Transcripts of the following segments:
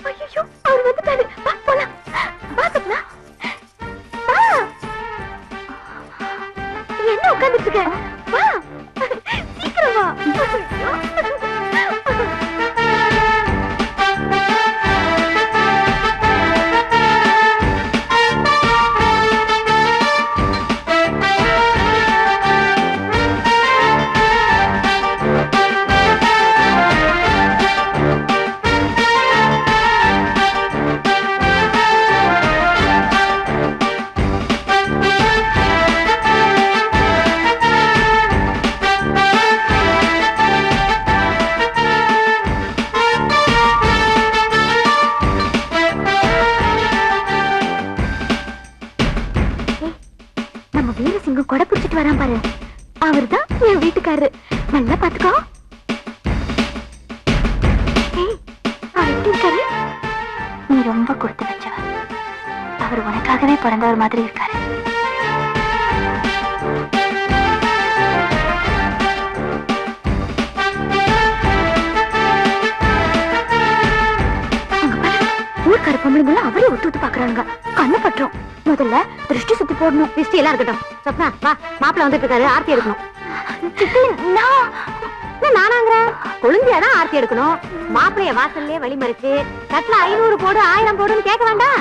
ஐயோ அவர் வந்துட்டாரு. வா போலாம். வா சப்னா. வா. என்ன உட்கார்ந்துட்டு இருக்க? வா. சீக்கிரம் வா. கொடை பிடிச்சிட்டு வரான் பாரு, அவர்தான் என் வீட்டுக்காரரு. நல்லா பாத்துக்கோ. நீ ரொம்ப கொடுத்து வச்சவ. அவர் உனக்காகவே பிறந்தவர் மாதிரி இருக்காரு. ஊர்க்கார பொம்பளைங்கள அவரே ஒத்து ஒத்து பாக்குறாங்க. கண்ணு பற்றும். முதல்ல திருஷ்டி சுத்தி போடணும். திருஷ்டி எல்லாம் இருக்கட்டும். சொப்னா வா, மாப்பிள்ள வந்துட்டு இருக்காரு, ஆர்த்தி எடுக்கணும். நானாங்கிறேன் கொழுந்தியாதான் ஆர்த்தி எடுக்கணும். மாப்பிள்ளைய வாசல்லே வழி மறிச்சு கட்ல 500 போடு 1000 போடுன்னு கேட்க வேண்டாம்.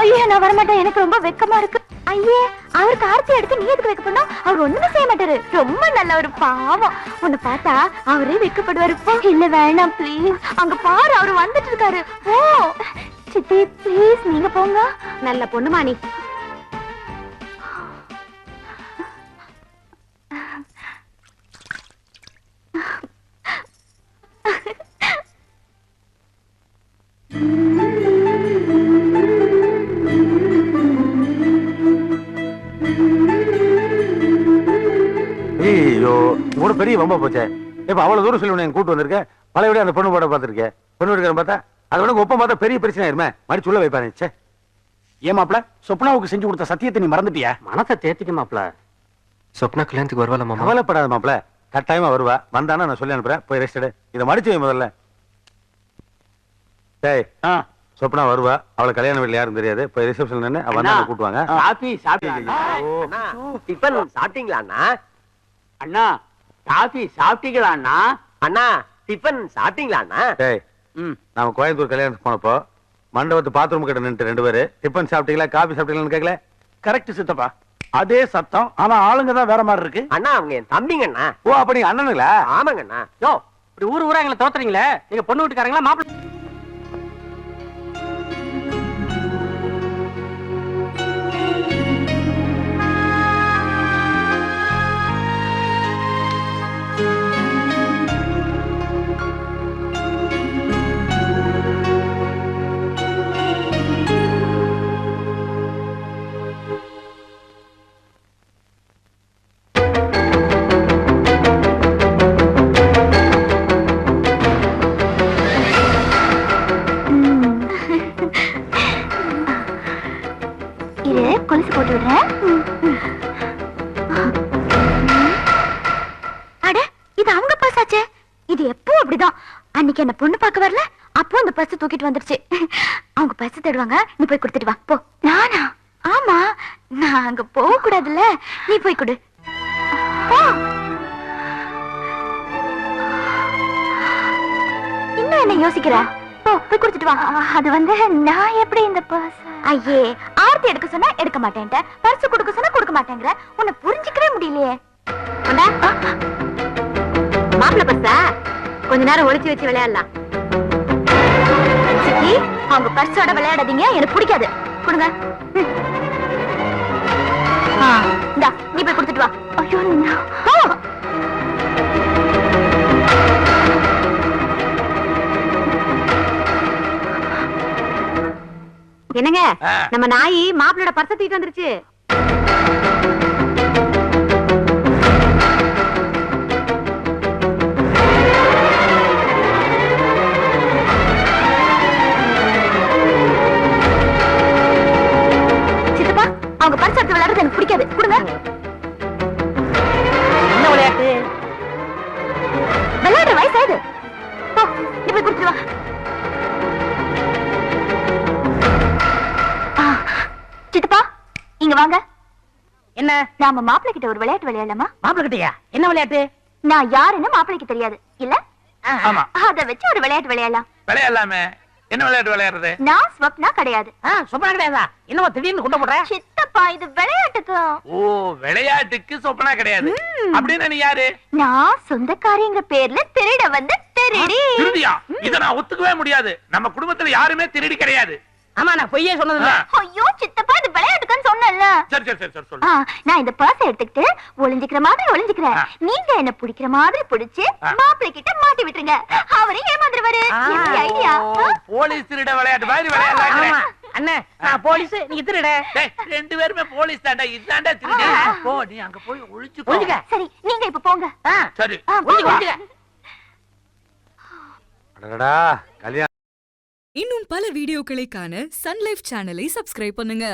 ஐயே நான் வரமாட்டேன், எனக்கு ரொம்ப வெக்கமா இருக்கு. ஐயே அவருக்கு ஆர்த்தி எடுத்து நீ எதுக்கு வைக்க போனா? அவர் ஒண்ணுமே செய்ய மாட்டாரு, ரொம்ப நல்ல ஒரு பாவம். உன்னை பார்த்தா அவரே வெக்கப்படுவாரு. இல்ல வேணாம் ப்ளீஸ், அங்க பாரு அவரு வந்துட்டு இருக்காரு. ஓ சித்தி ப்ளீஸ் நீங்க போங்க. நல்ல பொண்ணுமா நீ. ஐயோ கூட பெரிய வம்பா போச்சே. இப்ப அவ்வளவு தூரம் சொல்லி கூட்டு வந்திருக்கேன். பழைய அந்த பொண்ணு போட பாத்துருக்கேன். பொண்ணு எடுக்கிறேன் பார்த்தா அது உனக்கு ஒப்பம் பார்த்தா பெரிய பிரச்சனை ஆயிருமே. மடிச்சு உள்ள வைப்பானே. ஏமாப்ல சொப்னாவுக்கு செஞ்சு கொடுத்த சத்தியத்தை நீ மறந்துட்டியா? மனத்தை தேத்திக்க மாப்ள. சொப்னா கல்யாணத்துக்கு வருவாளா மாமா? கவலைப்படாத மாப்ள, கட்டாயமா வருவா. வந்தானா நான் சொல்லி அனுப்புறேன். போய் ரெஸ்ட் எடு. இதை மடிச்சு வை முதல்ல. டேய் சொப்னா வருவா. அவளை கல்யாண வீட்டுல யாரும் தெரியாது. போய் ரிசப்ஷன் நின்னு வந்தா கூட்டுவாங்க. காபி சாப்பிட்டீங்களா அண்ணா? காபி சாப்பிட்டீங்களா அண்ணா? டிபன் சாப்பிட்டீங்களா அண்ணா? டேய் நாம கோயம்புத்தூர் கல்யாணத்துக்கு போனப்போ மண்டபத்து பாத்ரூம் கிட்ட நின்று 2 பேரு டிபன் சாப்பிட்டீங்களா காபி சாப்பிட்டீங்களான்னு கேட்கல? கரெக்ட் சித்தப்பா, அதே சத்தம். ஆனா ஆளுங்க தான் வேற மாதிரி இருக்கு. அண்ணா அவங்க என் தம்பிங்க அண்ணா. ஓ அப்ப நீங்க அண்ணனுங்களா? ஆமாங்க அண்ணா. யோ இப்படி ஊர் ஊரா எங்களை தோத்துறீங்களே, நீங்க பொண்ணு வீட்டுக்காரங்களா மாப்பிள்ளை? கொலுசு போட்டு விடுறேன். அட இது அவங்க பர்ஸ் ஆச்சே. இது எப்போ அப்படிதான். அன்னைக்கு என்ன பொண்ணு பார்க்க வரல, அப்போ அந்த பர்ஸ் தூக்கிட்டு வந்துருச்சு. அவங்க பர்ஸ் தேடுவாங்க, நீ போய் கொடுத்துட்டு வா போ. நானா? ஆமா, நான் அங்க போக கூடாதுல்ல, நீ போய் கொடு. இன்னும் என்ன யோசிக்கிற? போய் கொடுத்துட்டு வா. அது வந்து நான் எப்படி இந்த பர்ஸ்? ஐயே ஆர்த்தி எடுக்க சொன்னா எடுக்க மாட்டேன்ட்ட, பர்ஸ் கொடுக்க சொன்னா கொடுக்க மாட்டேங்கிற. உன்னை புரிஞ்சுக்கவே முடியலையே. மாப்பிள்ள பர்ஸா கொஞ்ச நேரம் ஒளிச்சு வச்சு விளையாடலாம். சித்தி அவங்க பர்ஸோட விளையாடாதீங்க, எனக்கு பிடிக்காது. கொடுங்க. இந்தா நீ போய் கொடுத்துட்டு வா. ஐயோ என்னங்க நம்ம நாயி மாப்பிளோட பர்ஸ தூக்கிட்டு வந்துருச்சு. சித்தப்பா அவங்க பர்ஸ் எடுத்து விளையாடுறது எனக்கு பிடிக்காது. கொடுங்க. என்ன விளையாட்டு? விளையாடுற வயசாயுது. நீ போய் கொடுத்துட்டு வா. வாங்க. என்ன நாம மாப்பிள்ளை கிட்ட ஒரு விளையாட்டு விளையாடலாமா? மாப்பிள்ளை கிட்டயா? என்ன விளையாட்டு? நான் யாருன்னு மாப்பிள்ளைக்கு தெரியாது இல்ல? ஆமா. அத வச்சு ஒரு விளையாட்டு விளையாடலாம். விளையாடலாமே. என்ன விளையாட்டு விளையாடுறது? நான் ஸ்வப்னா கிடையாது. சொப்பனா கிடையாதா? என்னவா திடீர்னு கொண்டு போடுற? சித்தப்பா இது விளையாட்டுக்கு. ஓ, விளையாட்டுக்கு சொப்பனா கிடையாது. அப்படின்னா நீ யாரு? நான் சொந்தக்காரிங்கிற பேர்ல திருட வந்து திருடி. திருடியா? இத நான் ஒத்துக்கவே முடியாது. நம்ம குடும்பத்துல யாருமே திருடி கிடையாது. ஆமா, நான் பொய்யே சொன்னது இல்ல. ஐயோ சித்தப்பா இது விளையாட்டுக்குன்னு சொன்னேன்ல. சரி சரி சரி சரி சொல்லு. நான் இந்த பர்ஸ் எடுத்துக்கிட்டு ஒளிஞ்சிக்கிற மாதிரி ஒளிஞ்சிக்கிறேன். நீங்க என்ன பிடிக்கிற மாதிரி பிடிச்சு மாப்பிள்ளை கிட்ட மாட்டி விட்டுருங்க. அவரே ஏமாந்துருவாரு. எப்படி ஐடியா? போலீஸ் திருட விளையாட்டு மாதிரி விளையாடலாம். ஆமா. அண்ணே, நான் போலீஸ், நீங்க திருட. டேய், ரெண்டு பேருமே போலீஸ் தான்டா. இதான்டா திருடி. போ, நீ அங்க போய் ஒளிச்சுக்கோ. ஒளிஞ்சுக்க. சரி நீங்க இப்ப போங்க. சரி. ஒளிஞ்சுக்க, ஒளிஞ்சுக்க. அடடா கல்யாணம் இன்னும் பல வீடியோக்களை காண சன் லைஃப் சேனலை சப்ஸ்கிரைப் பண்ணுங்க.